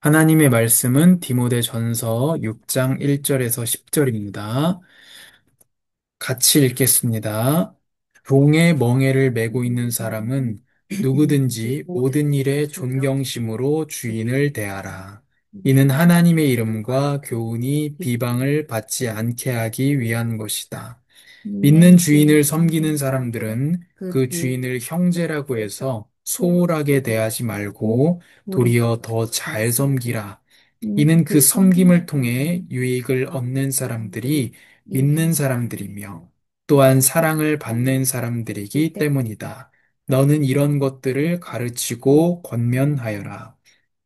하나님의 말씀은 디모데전서 6장 1절에서 10절입니다. 같이 읽겠습니다. 종의 멍에를 메고 있는 사람은 누구든지 모든 일에 존경심으로 주인을 대하라. 이는 하나님의 이름과 교훈이 비방을 받지 않게 하기 위한 것이다. 믿는 주인을 섬기는 사람들은 그 주인을 형제라고 해서 소홀하게 대하지 말고 도리어 더 잘 섬기라. 이는 그 섬김을 통해 유익을 얻는 사람들이 믿는 사람들이며 또한 사랑을 받는 사람들이기 때문이다. 너는 이런 것들을 가르치고 권면하여라.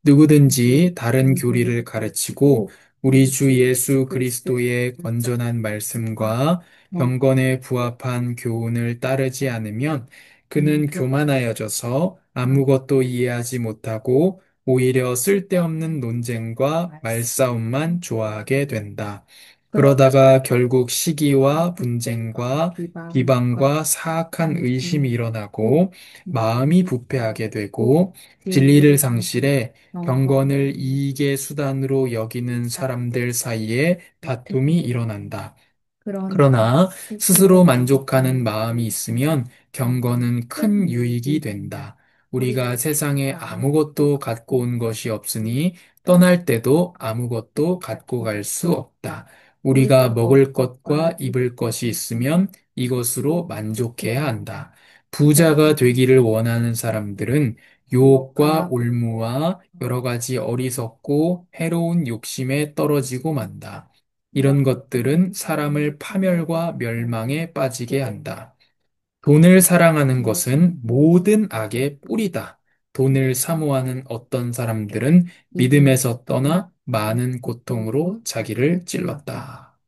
누구든지 다른 교리를 가르치고 우리 주 예수 그리스도의 건전한 말씀과 경건에 부합한 교훈을 따르지 않으면 그는 교만하여져서 아무것도 이해하지 못하고 오히려 쓸데없는 논쟁과 말싸움만 좋아하게 된다. 그러다가 결국 시기와 분쟁과 비방과 사악한 의심이 일어나고 마음이 부패하게 되고 진리를 상실해 경건을 이익의 수단으로 여기는 사람들 사이에 다툼이 일어난다. 그러나 스스로 만족하는 마음이 있으면 경건은 큰 유익이 된다. 우리가 세상에 아무것도 갖고 온 것이 없으니 떠날 때도 아무것도 갖고 갈 수 없다. 우리가 먹을 것과 입을 것이 있으면 이것으로 만족해야 한다. 부자가 되기를 원하는 사람들은 유혹과 올무와 여러 가지 어리석고 해로운 욕심에 떨어지고 만다. 이런 것들은 사람을 파멸과 멸망에 빠지게 한다. 돈을 사랑하는 것은 모든 악의 뿌리다. 돈을 사모하는 어떤 사람들은 믿음에서 떠나 많은 고통으로 자기를 찔렀다.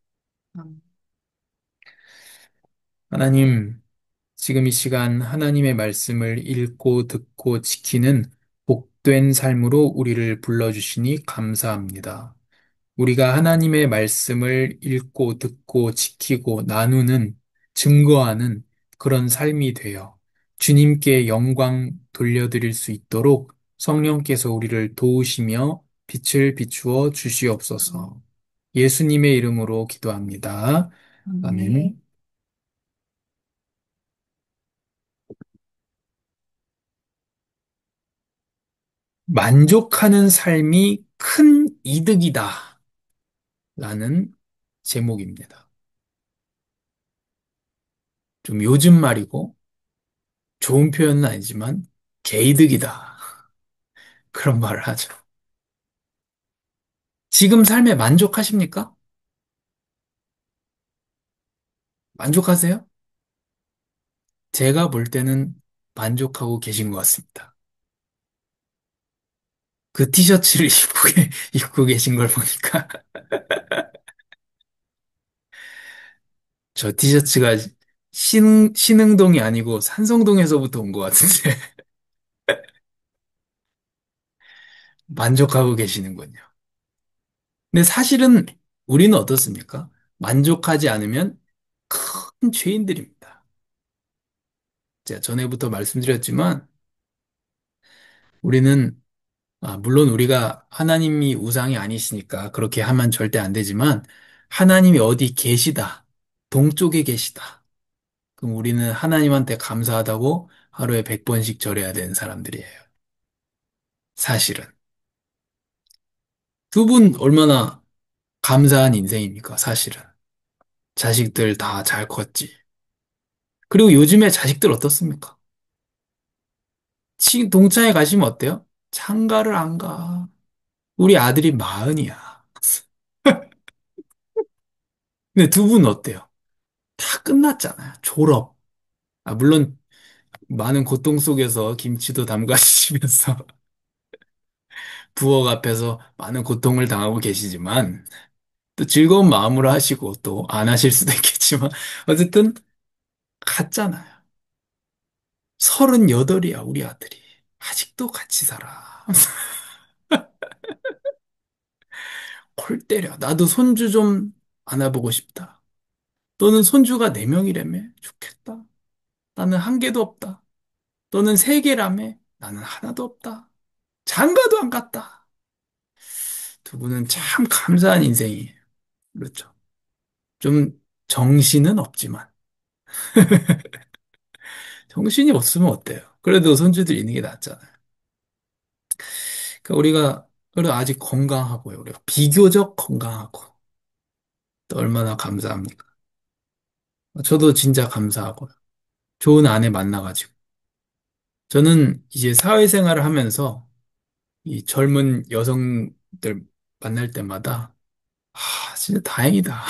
하나님, 지금 이 시간 하나님의 말씀을 읽고 듣고 지키는 복된 삶으로 우리를 불러주시니 감사합니다. 우리가 하나님의 말씀을 읽고 듣고 지키고 나누는, 증거하는 그런 삶이 되어 주님께 영광 돌려드릴 수 있도록 성령께서 우리를 도우시며 빛을 비추어 주시옵소서. 예수님의 이름으로 기도합니다. 아멘. 만족하는 삶이 큰 이득이다. 라는 제목입니다. 좀 요즘 말이고 좋은 표현은 아니지만 개이득이다. 그런 말을 하죠. 지금 삶에 만족하십니까? 만족하세요? 제가 볼 때는 만족하고 계신 것 같습니다. 그 티셔츠를 입고 계신 걸 보니까 저 티셔츠가 신흥동이 아니고 산성동에서부터 온 것 같은데 만족하고 계시는군요. 근데 사실은 우리는 어떻습니까? 만족하지 않으면 큰 죄인들입니다. 제가 전에부터 말씀드렸지만 우리는 물론 우리가 하나님이 우상이 아니시니까 그렇게 하면 절대 안 되지만 하나님이 어디 계시다. 동쪽에 계시다. 그럼 우리는 하나님한테 감사하다고 하루에 100번씩 절해야 되는 사람들이에요. 사실은. 두 분 얼마나 감사한 인생입니까? 사실은. 자식들 다 잘 컸지. 그리고 요즘에 자식들 어떻습니까? 동창회 가시면 어때요? 장가를 안 가. 우리 아들이 40이야. 근데 두 분 어때요? 다 끝났잖아요. 졸업. 물론 많은 고통 속에서 김치도 담가시면서 부엌 앞에서 많은 고통을 당하고 계시지만 또 즐거운 마음으로 하시고 또 안 하실 수도 있겠지만 어쨌든 갔잖아요. 38이야, 우리 아들이. 아직도 같이 살아. 골 때려. 나도 손주 좀 안아보고 싶다. 너는 손주가 4명이라며? 좋겠다. 나는 한 개도 없다. 너는 3개라며? 나는 하나도 없다. 장가도 안 갔다. 두 분은 참 감사한 인생이에요. 그렇죠. 좀 정신은 없지만 정신이 없으면 어때요? 그래도 손주들이 있는 게 낫잖아요. 그러니까 우리가 그래도 아직 건강하고요. 우리가 비교적 건강하고 또 얼마나 감사합니까? 저도 진짜 감사하고요. 좋은 아내 만나가지고 저는 이제 사회생활을 하면서 이 젊은 여성들 만날 때마다 진짜 다행이다.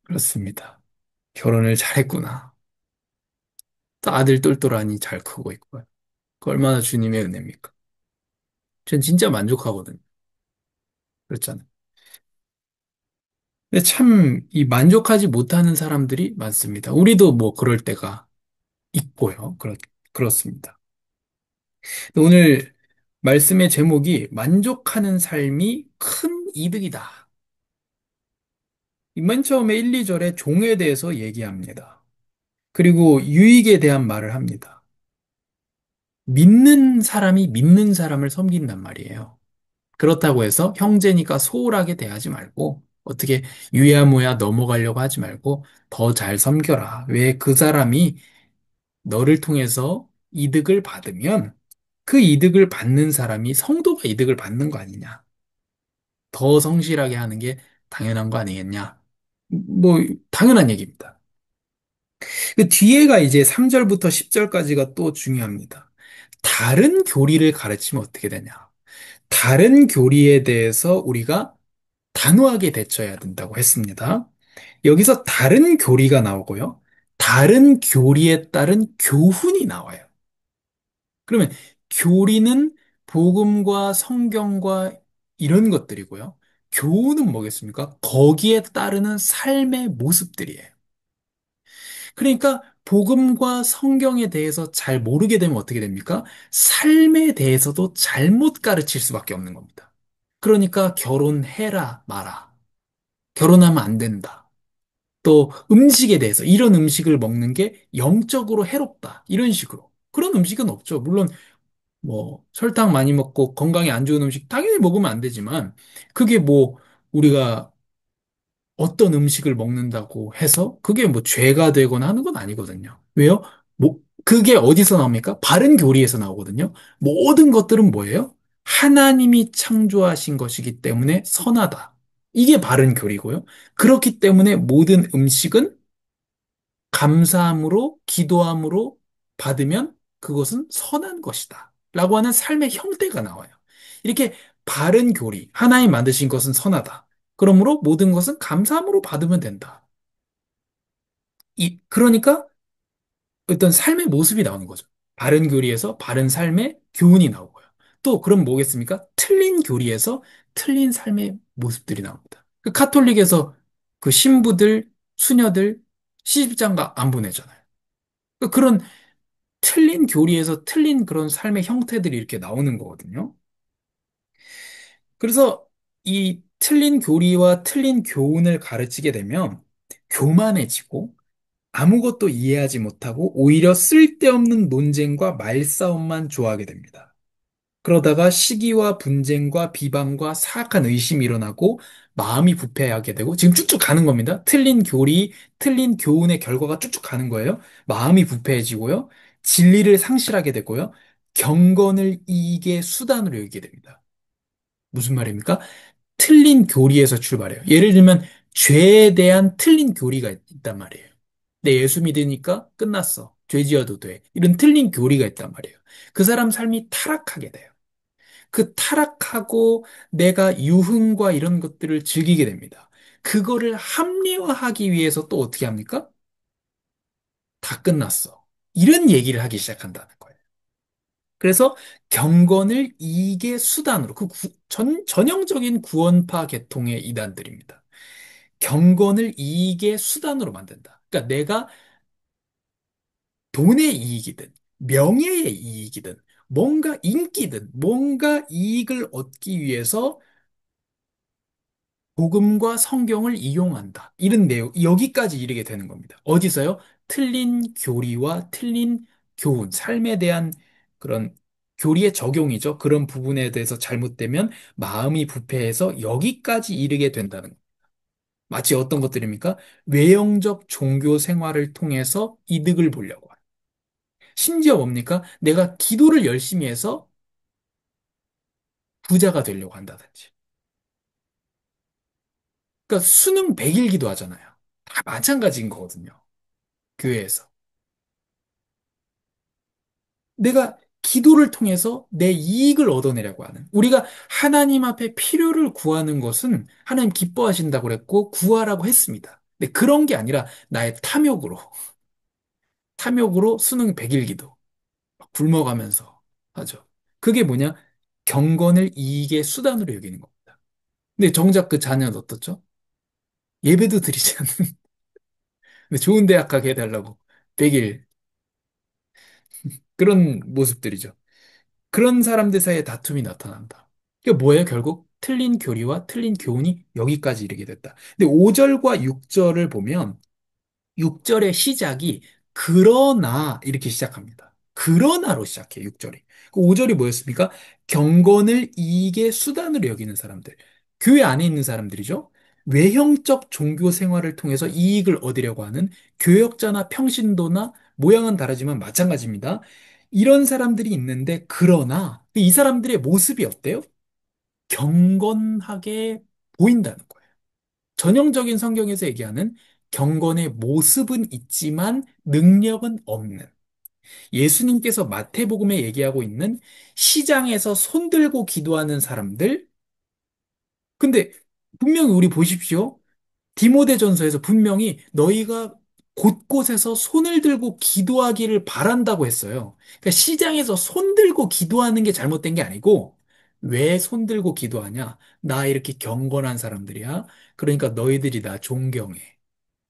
그렇습니다. 결혼을 잘했구나. 또 아들 똘똘하니 잘 크고 있고요. 그 얼마나 주님의 은혜입니까? 전 진짜 만족하거든요. 그렇잖아요. 근데 참, 이 만족하지 못하는 사람들이 많습니다. 우리도 뭐 그럴 때가 있고요. 그렇습니다. 오늘 말씀의 제목이 만족하는 삶이 큰 이득이다. 맨 처음에 1, 2절에 종에 대해서 얘기합니다. 그리고 유익에 대한 말을 합니다. 믿는 사람이 믿는 사람을 섬긴단 말이에요. 그렇다고 해서 형제니까 소홀하게 대하지 말고 어떻게 유야무야 넘어가려고 하지 말고 더 잘 섬겨라. 왜 그 사람이 너를 통해서 이득을 받으면 그 이득을 받는 사람이 성도가 이득을 받는 거 아니냐. 더 성실하게 하는 게 당연한 거 아니겠냐. 뭐 당연한 얘기입니다. 그 뒤에가 이제 3절부터 10절까지가 또 중요합니다. 다른 교리를 가르치면 어떻게 되냐? 다른 교리에 대해서 우리가 단호하게 대처해야 된다고 했습니다. 여기서 다른 교리가 나오고요. 다른 교리에 따른 교훈이 나와요. 그러면 교리는 복음과 성경과 이런 것들이고요. 교훈은 뭐겠습니까? 거기에 따르는 삶의 모습들이에요. 그러니까 복음과 성경에 대해서 잘 모르게 되면 어떻게 됩니까? 삶에 대해서도 잘못 가르칠 수밖에 없는 겁니다. 그러니까 결혼해라 마라. 결혼하면 안 된다. 또 음식에 대해서 이런 음식을 먹는 게 영적으로 해롭다. 이런 식으로. 그런 음식은 없죠. 물론 뭐 설탕 많이 먹고 건강에 안 좋은 음식 당연히 먹으면 안 되지만 그게 뭐 우리가 어떤 음식을 먹는다고 해서 그게 뭐 죄가 되거나 하는 건 아니거든요. 왜요? 뭐 그게 어디서 나옵니까? 바른 교리에서 나오거든요. 모든 것들은 뭐예요? 하나님이 창조하신 것이기 때문에 선하다. 이게 바른 교리고요. 그렇기 때문에 모든 음식은 감사함으로, 기도함으로 받으면 그것은 선한 것이다. 라고 하는 삶의 형태가 나와요. 이렇게 바른 교리, 하나님 만드신 것은 선하다. 그러므로 모든 것은 감사함으로 받으면 된다. 그러니까 어떤 삶의 모습이 나오는 거죠. 바른 교리에서 바른 삶의 교훈이 나오고요. 또 그럼 뭐겠습니까? 틀린 교리에서 틀린 삶의 모습들이 나옵니다. 그 카톨릭에서 그 신부들, 수녀들 시집장가 안 보내잖아요. 그런 틀린 교리에서 틀린 그런 삶의 형태들이 이렇게 나오는 거거든요. 그래서 이 틀린 교리와 틀린 교훈을 가르치게 되면 교만해지고 아무것도 이해하지 못하고 오히려 쓸데없는 논쟁과 말싸움만 좋아하게 됩니다. 그러다가 시기와 분쟁과 비방과 사악한 의심이 일어나고 마음이 부패하게 되고 지금 쭉쭉 가는 겁니다. 틀린 교리, 틀린 교훈의 결과가 쭉쭉 가는 거예요. 마음이 부패해지고요. 진리를 상실하게 되고요. 경건을 이익의 수단으로 여기게 됩니다. 무슨 말입니까? 틀린 교리에서 출발해요. 예를 들면 죄에 대한 틀린 교리가 있단 말이에요. 내 예수 믿으니까 끝났어. 죄 지어도 돼. 이런 틀린 교리가 있단 말이에요. 그 사람 삶이 타락하게 돼요. 그 타락하고 내가 유흥과 이런 것들을 즐기게 됩니다. 그거를 합리화하기 위해서 또 어떻게 합니까? 다 끝났어. 이런 얘기를 하기 시작한다는 거예요. 그래서 경건을 이익의 수단으로, 전형적인 구원파 계통의 이단들입니다. 경건을 이익의 수단으로 만든다. 그러니까 내가 돈의 이익이든, 명예의 이익이든, 뭔가 인기든, 뭔가 이익을 얻기 위해서 복음과 성경을 이용한다. 이런 내용, 여기까지 이르게 되는 겁니다. 어디서요? 틀린 교리와 틀린 교훈, 삶에 대한 그런 교리의 적용이죠. 그런 부분에 대해서 잘못되면 마음이 부패해서 여기까지 이르게 된다는 거. 마치 어떤 것들입니까? 외형적 종교 생활을 통해서 이득을 보려고 하는. 심지어 뭡니까? 내가 기도를 열심히 해서 부자가 되려고 한다든지. 그러니까 수능 100일 기도하잖아요. 다 마찬가지인 거거든요. 교회에서. 내가 기도를 통해서 내 이익을 얻어내려고 하는. 우리가 하나님 앞에 필요를 구하는 것은 하나님 기뻐하신다고 그랬고 구하라고 했습니다. 근데 그런 게 아니라 나의 탐욕으로 수능 100일 기도 막 굶어가면서 하죠. 그게 뭐냐? 경건을 이익의 수단으로 여기는 겁니다. 근데 정작 그 자녀는 어떻죠? 예배도 드리지 않는. 근데 좋은 대학 가게 해달라고 100일 그런 모습들이죠. 그런 사람들 사이에 다툼이 나타난다. 이게 뭐예요? 결국 틀린 교리와 틀린 교훈이 여기까지 이르게 됐다. 근데 5절과 6절을 보면 6절의 시작이 그러나 이렇게 시작합니다. 그러나로 시작해요, 6절이. 5절이 뭐였습니까? 경건을 이익의 수단으로 여기는 사람들. 교회 안에 있는 사람들이죠. 외형적 종교 생활을 통해서 이익을 얻으려고 하는 교역자나 평신도나 모양은 다르지만 마찬가지입니다. 이런 사람들이 있는데 그러나 이 사람들의 모습이 어때요? 경건하게 보인다는 거예요. 전형적인 성경에서 얘기하는 경건의 모습은 있지만 능력은 없는. 예수님께서 마태복음에 얘기하고 있는 시장에서 손들고 기도하는 사람들. 근데 분명히 우리 보십시오. 디모데전서에서 분명히 너희가 곳곳에서 손을 들고 기도하기를 바란다고 했어요. 그러니까 시장에서 손 들고 기도하는 게 잘못된 게 아니고 왜 손 들고 기도하냐? 나 이렇게 경건한 사람들이야. 그러니까 너희들이 나 존경해.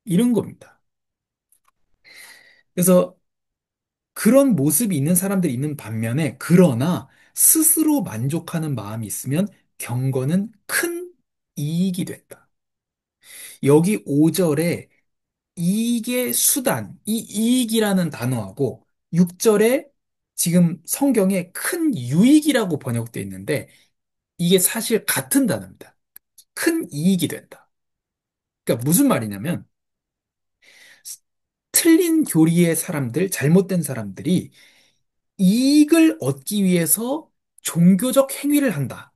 이런 겁니다. 그래서 그런 모습이 있는 사람들이 있는 반면에 그러나 스스로 만족하는 마음이 있으면 경건은 큰 이익이 된다. 여기 5절에 이익의 수단, 이 이익이라는 단어하고 6절에 지금 성경에 큰 유익이라고 번역되어 있는데 이게 사실 같은 단어입니다. 큰 이익이 된다. 그러니까 무슨 말이냐면 틀린 교리의 사람들, 잘못된 사람들이 이익을 얻기 위해서 종교적 행위를 한다.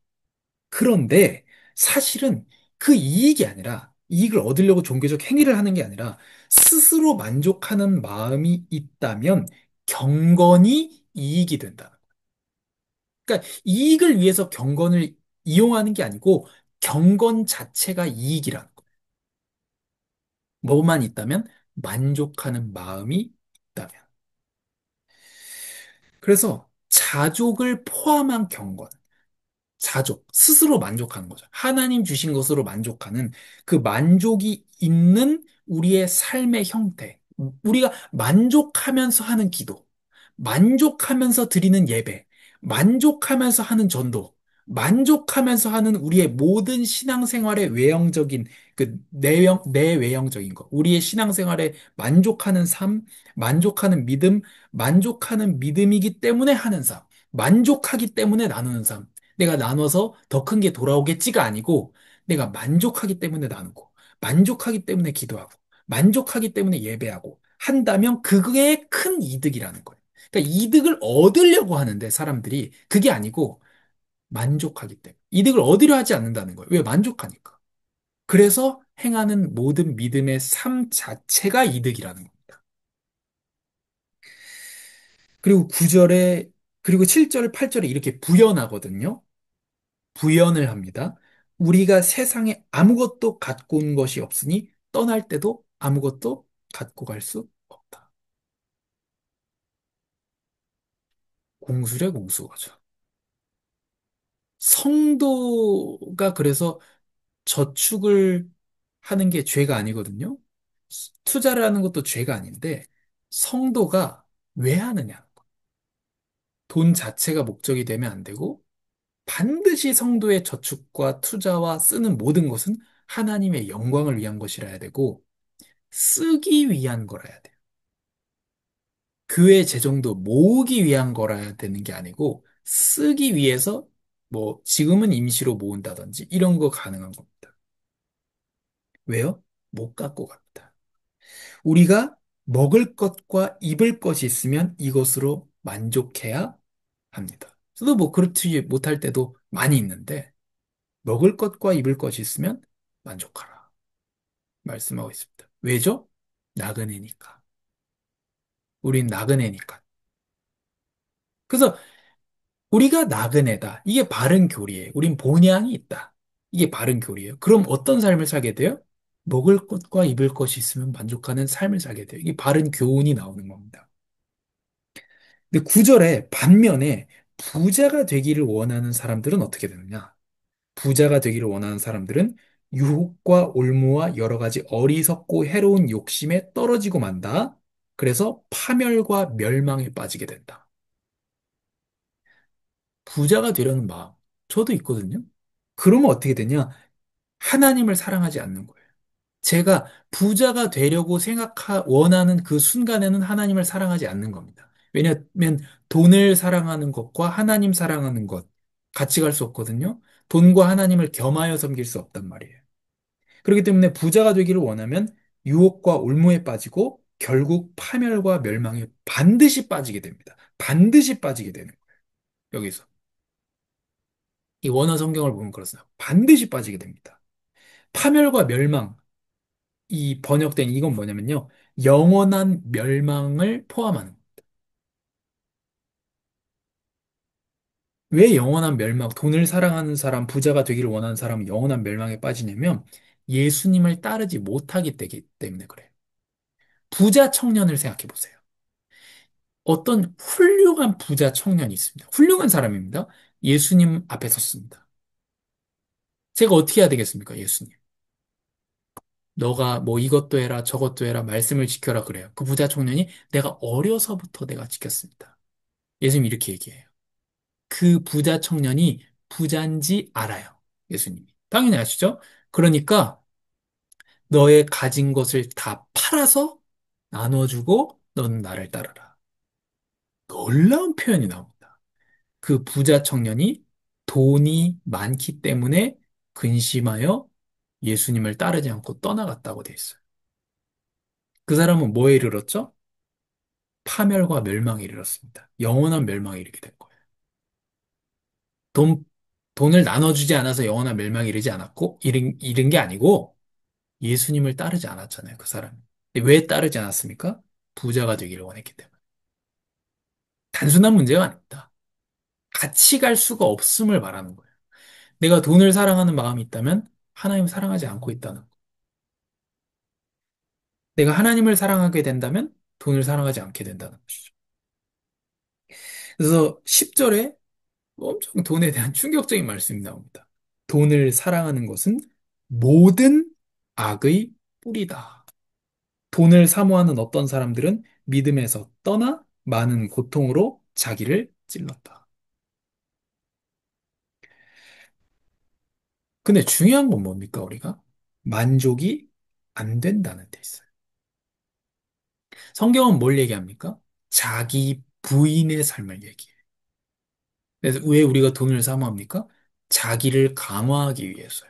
그런데 사실은 그 이익이 아니라 이익을 얻으려고 종교적 행위를 하는 게 아니라 스스로 만족하는 마음이 있다면 경건이 이익이 된다. 그러니까 이익을 위해서 경건을 이용하는 게 아니고 경건 자체가 이익이라는 거예요. 뭐만 있다면 만족하는 마음이 있다면. 그래서 자족을 포함한 경건. 자족, 스스로 만족하는 거죠. 하나님 주신 것으로 만족하는 그 만족이 있는 우리의 삶의 형태. 우리가 만족하면서 하는 기도, 만족하면서 드리는 예배, 만족하면서 하는 전도, 만족하면서 하는 우리의 모든 신앙생활의 외형적인 그 내외형적인 것, 우리의 신앙생활에 만족하는 삶, 만족하는 믿음, 만족하는 믿음이기 때문에 하는 삶, 만족하기 때문에 나누는 삶. 내가 나눠서 더 큰 게 돌아오겠지가 아니고 내가 만족하기 때문에 나누고 만족하기 때문에 기도하고 만족하기 때문에 예배하고 한다면 그게 큰 이득이라는 거예요. 그러니까 이득을 얻으려고 하는데 사람들이 그게 아니고 만족하기 때문에 이득을 얻으려 하지 않는다는 거예요. 왜? 만족하니까. 그래서 행하는 모든 믿음의 삶 자체가 이득이라는 겁니다. 그리고 9절에 그리고 7절, 8절에 이렇게 부연하거든요. 부연을 합니다. 우리가 세상에 아무것도 갖고 온 것이 없으니 떠날 때도 아무것도 갖고 갈 수 없다. 공수래 공수거죠. 성도가 그래서 저축을 하는 게 죄가 아니거든요. 투자를 하는 것도 죄가 아닌데 성도가 왜 하느냐? 돈 자체가 목적이 되면 안 되고 반드시 성도의 저축과 투자와 쓰는 모든 것은 하나님의 영광을 위한 것이라야 되고 쓰기 위한 거라야 돼요. 교회 재정도 모으기 위한 거라야 되는 게 아니고 쓰기 위해서 뭐 지금은 임시로 모은다든지 이런 거 가능한 겁니다. 왜요? 못 갖고 갑니다. 우리가 먹을 것과 입을 것이 있으면 이것으로 만족해야 합니다. 저도 뭐 그렇지 못할 때도 많이 있는데 먹을 것과 입을 것이 있으면 만족하라 말씀하고 있습니다. 왜죠? 나그네니까. 우린 나그네니까. 그래서 우리가 나그네다. 이게 바른 교리예요. 우린 본향이 있다. 이게 바른 교리예요. 그럼 어떤 삶을 살게 돼요? 먹을 것과 입을 것이 있으면 만족하는 삶을 살게 돼요. 이게 바른 교훈이 나오는 겁니다. 근데 구절에 반면에 부자가 되기를 원하는 사람들은 어떻게 되느냐? 부자가 되기를 원하는 사람들은 유혹과 올무와 여러 가지 어리석고 해로운 욕심에 떨어지고 만다. 그래서 파멸과 멸망에 빠지게 된다. 부자가 되려는 마음, 저도 있거든요. 그러면 어떻게 되냐? 하나님을 사랑하지 않는 거예요. 제가 부자가 되려고 원하는 그 순간에는 하나님을 사랑하지 않는 겁니다. 왜냐하면 돈을 사랑하는 것과 하나님 사랑하는 것 같이 갈 수 없거든요. 돈과 하나님을 겸하여 섬길 수 없단 말이에요. 그렇기 때문에 부자가 되기를 원하면 유혹과 올무에 빠지고 결국 파멸과 멸망에 반드시 빠지게 됩니다. 반드시 빠지게 되는 거예요. 여기서. 이 원어 성경을 보면 그렇습니다. 반드시 빠지게 됩니다. 파멸과 멸망, 이 번역된 이건 뭐냐면요. 영원한 멸망을 포함하는. 왜 영원한 멸망, 돈을 사랑하는 사람, 부자가 되기를 원하는 사람은 영원한 멸망에 빠지냐면 예수님을 따르지 못하기 때문에 그래요. 부자 청년을 생각해 보세요. 어떤 훌륭한 부자 청년이 있습니다. 훌륭한 사람입니다. 예수님 앞에 섰습니다. 제가 어떻게 해야 되겠습니까, 예수님? 너가 뭐 이것도 해라, 저것도 해라, 말씀을 지켜라 그래요. 그 부자 청년이 내가 어려서부터 내가 지켰습니다. 예수님 이렇게 얘기해요. 그 부자 청년이 부자인지 알아요. 예수님이. 당연히 아시죠? 그러니까 너의 가진 것을 다 팔아서 나눠주고 너는 나를 따르라. 놀라운 표현이 나옵니다. 그 부자 청년이 돈이 많기 때문에 근심하여 예수님을 따르지 않고 떠나갔다고 돼 있어요. 그 사람은 뭐에 이르렀죠? 파멸과 멸망에 이르렀습니다. 영원한 멸망에 이르게 된 거예요. 돈, 돈을 나눠주지 않아서 영원한 멸망에 이르지 않았고, 이른 게 아니고, 예수님을 따르지 않았잖아요, 그 사람이. 근데 왜 따르지 않았습니까? 부자가 되기를 원했기 때문에. 단순한 문제가 아닙니다. 같이 갈 수가 없음을 말하는 거예요. 내가 돈을 사랑하는 마음이 있다면, 하나님을 사랑하지 않고 있다는 거. 내가 하나님을 사랑하게 된다면, 돈을 사랑하지 않게 된다는 것이죠. 그래서 10절에 엄청 돈에 대한 충격적인 말씀이 나옵니다. 돈을 사랑하는 것은 모든 악의 뿌리다. 돈을 사모하는 어떤 사람들은 믿음에서 떠나 많은 고통으로 자기를 찔렀다. 근데 중요한 건 뭡니까, 우리가? 만족이 안 된다는 데 있어요. 성경은 뭘 얘기합니까? 자기 부인의 삶을 얘기해요. 그래서 왜 우리가 돈을 사모합니까? 자기를 강화하기 위해서요.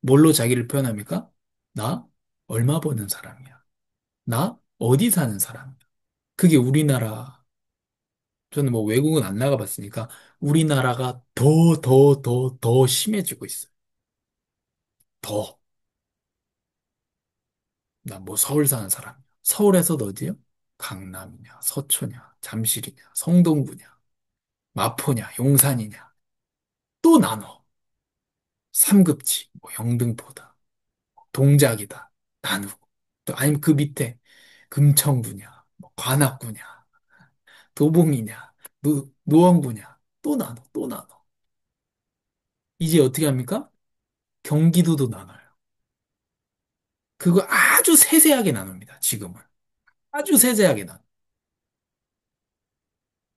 뭘로 자기를 표현합니까? 나 얼마 버는 사람이야. 나 어디 사는 사람이야. 그게 우리나라, 저는 뭐 외국은 안 나가봤으니까 우리나라가 더 심해지고 있어요. 더. 나 뭐 서울 사는 사람이야. 서울에서도 어디요? 강남이냐, 서초냐, 잠실이냐, 성동구냐, 마포냐, 용산이냐. 또 나눠. 삼급지, 뭐 영등포다, 동작이다, 나누고. 또 아니면 그 밑에 금천구냐, 뭐 관악구냐, 도봉이냐, 노원구냐, 또 나눠, 또 나눠. 이제 어떻게 합니까? 경기도도 나눠요. 그거 아주 세세하게 나눕니다, 지금은. 아주 세세하게 나눠.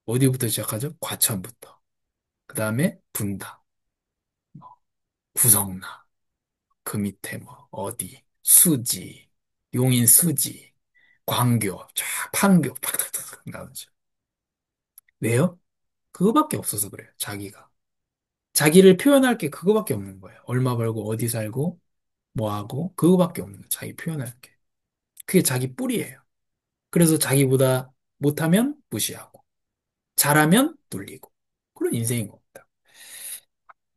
어디부터 시작하죠? 과천부터. 그 다음에 분당, 뭐 구성나, 그 밑에 뭐, 어디, 수지, 용인 수지, 광교, 쫙 판교, 팍팍팍 나누죠. 왜요? 그거밖에 없어서 그래요. 자기가. 자기를 표현할 게 그거밖에 없는 거예요. 얼마 벌고 어디 살고 뭐 하고 그거밖에 없는 거예요. 자기 표현할 게. 그게 자기 뿌리예요. 그래서 자기보다 못하면 무시하고 잘하면 놀리고 그런 인생인 겁니다.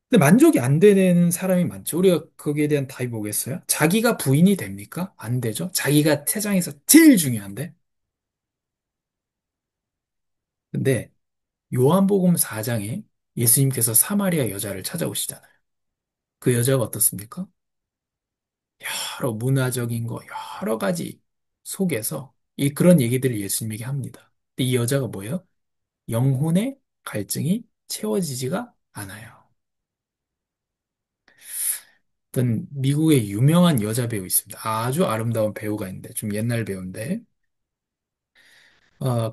근데 만족이 안 되는 사람이 많죠. 우리가 거기에 대한 답이 뭐겠어요? 자기가 부인이 됩니까? 안 되죠. 자기가 세상에서 제일 중요한데. 근데 요한복음 4장에 예수님께서 사마리아 여자를 찾아오시잖아요. 그 여자가 어떻습니까? 여러 문화적인 거, 여러 가지 속에서 그런 얘기들을 예수님에게 합니다. 근데 이 여자가 뭐예요? 영혼의 갈증이 채워지지가 않아요. 어떤 미국의 유명한 여자 배우 있습니다. 아주 아름다운 배우가 있는데, 좀 옛날 배우인데,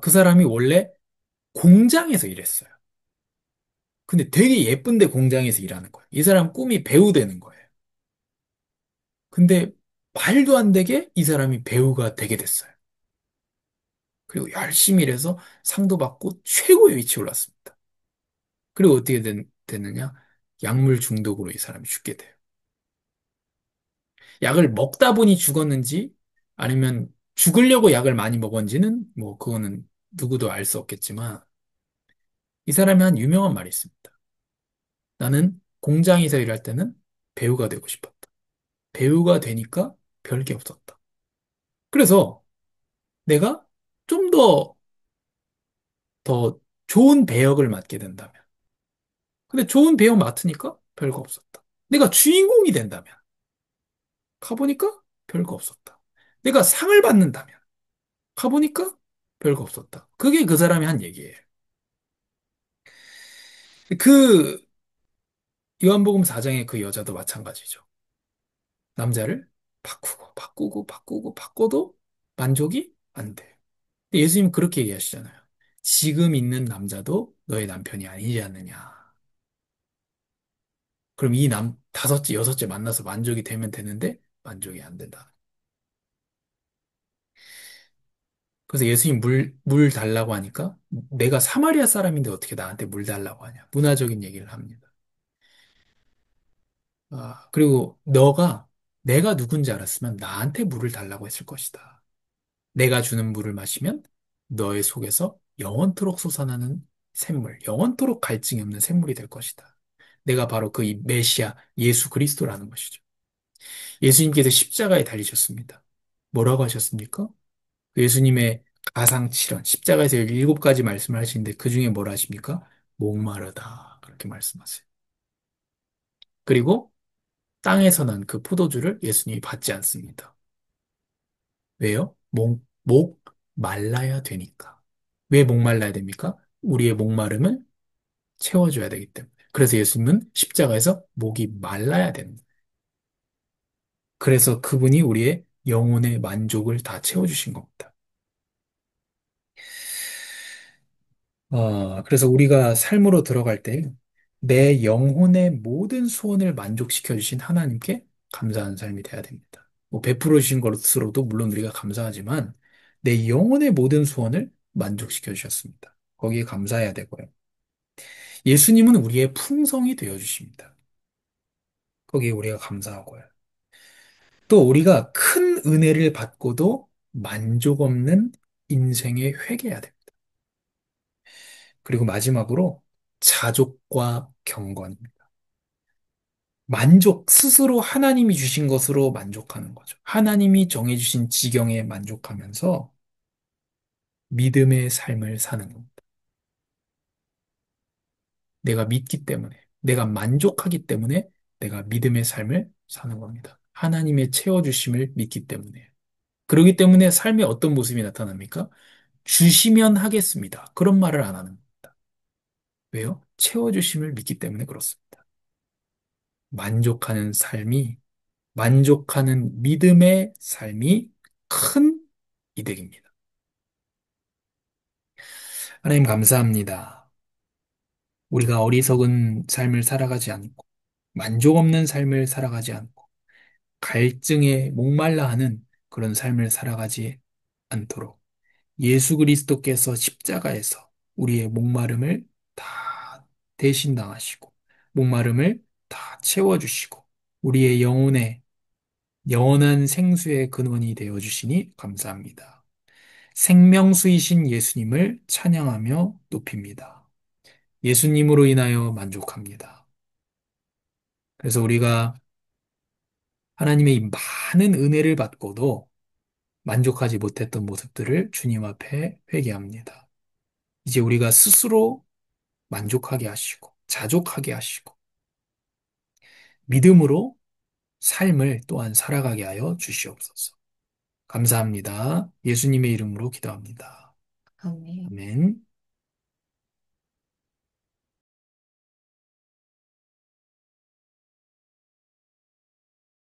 그 사람이 원래 공장에서 일했어요. 근데 되게 예쁜데 공장에서 일하는 거예요. 이 사람 꿈이 배우 되는 거예요. 근데 말도 안 되게 이 사람이 배우가 되게 됐어요. 그리고 열심히 일해서 상도 받고 최고의 위치에 올랐습니다. 그리고 어떻게 됐느냐? 약물 중독으로 이 사람이 죽게 돼요. 약을 먹다 보니 죽었는지 아니면 죽으려고 약을 많이 먹었는지는 뭐 그거는 누구도 알 수 없겠지만 이 사람이 한 유명한 말이 있습니다. 나는 공장에서 일할 때는 배우가 되고 싶었다. 배우가 되니까 별게 없었다. 그래서 내가 좀 더 좋은 배역을 맡게 된다면 근데 좋은 배역 맡으니까 별거 없었다. 내가 주인공이 된다면 가보니까 별거 없었다. 내가 상을 받는다면 가보니까 별거 없었다. 그게 그 사람이 한 얘기예요. 그 요한복음 4장의 그 여자도 마찬가지죠. 남자를 바꾸고 바꿔도 만족이 안 돼요. 근데 예수님 그렇게 얘기하시잖아요. 지금 있는 남자도 너의 남편이 아니지 않느냐. 그럼 이 다섯째, 여섯째 만나서 만족이 되면 되는데 만족이 안 된다. 그래서 예수님 물 달라고 하니까 내가 사마리아 사람인데 어떻게 나한테 물 달라고 하냐. 문화적인 얘기를 합니다. 그리고 내가 누군지 알았으면 나한테 물을 달라고 했을 것이다. 내가 주는 물을 마시면 너의 속에서 영원토록 솟아나는 샘물, 영원토록 갈증이 없는 샘물이 될 것이다. 내가 바로 그 이 메시아 예수 그리스도라는 것이죠. 예수님께서 십자가에 달리셨습니다. 뭐라고 하셨습니까? 예수님의 가상칠언, 십자가에서 17가지 말씀을 하시는데 그 중에 뭘 하십니까? 목마르다. 그렇게 말씀하세요. 그리고 땅에서 난 그 포도주를 예수님이 받지 않습니다. 왜요? 목 말라야 되니까. 왜 목말라야 됩니까? 우리의 목마름을 채워줘야 되기 때문에. 그래서 예수님은 십자가에서 목이 말라야 되는 거예요. 그래서 그분이 우리의 영혼의 만족을 다 채워주신 겁니다. 그래서 우리가 삶으로 들어갈 때 내 영혼의 모든 소원을 만족시켜 주신 하나님께 감사하는 삶이 돼야 됩니다. 뭐 베풀어 주신 것으로도 물론 우리가 감사하지만 내 영혼의 모든 소원을 만족시켜 주셨습니다. 거기에 감사해야 되고요. 예수님은 우리의 풍성이 되어 주십니다. 거기에 우리가 감사하고요. 또 우리가 큰 은혜를 받고도 만족 없는 인생에 회개해야 됩니다. 그리고 마지막으로 자족과 경건입니다. 스스로 하나님이 주신 것으로 만족하는 거죠. 하나님이 정해주신 지경에 만족하면서 믿음의 삶을 사는 겁니다. 내가 믿기 때문에, 내가 만족하기 때문에 내가 믿음의 삶을 사는 겁니다. 하나님의 채워주심을 믿기 때문에. 그러기 때문에 삶의 어떤 모습이 나타납니까? 주시면 하겠습니다. 그런 말을 안 하는 겁니다. 왜요? 채워주심을 믿기 때문에 그렇습니다. 만족하는 삶이 만족하는 믿음의 삶이 큰 이득입니다. 하나님 감사합니다. 우리가 어리석은 삶을 살아가지 않고, 만족 없는 삶을 살아가지 않고, 갈증에 목말라 하는 그런 삶을 살아가지 않도록 예수 그리스도께서 십자가에서 우리의 목마름을 다 대신 당하시고, 목마름을 다 채워주시고, 우리의 영혼의 영원한 생수의 근원이 되어 주시니 감사합니다. 생명수이신 예수님을 찬양하며 높입니다. 예수님으로 인하여 만족합니다. 그래서 우리가 하나님의 이 많은 은혜를 받고도 만족하지 못했던 모습들을 주님 앞에 회개합니다. 이제 우리가 스스로 만족하게 하시고, 자족하게 하시고, 믿음으로 삶을 또한 살아가게 하여 주시옵소서. 감사합니다. 예수님의 이름으로 기도합니다. 아멘. 아멘.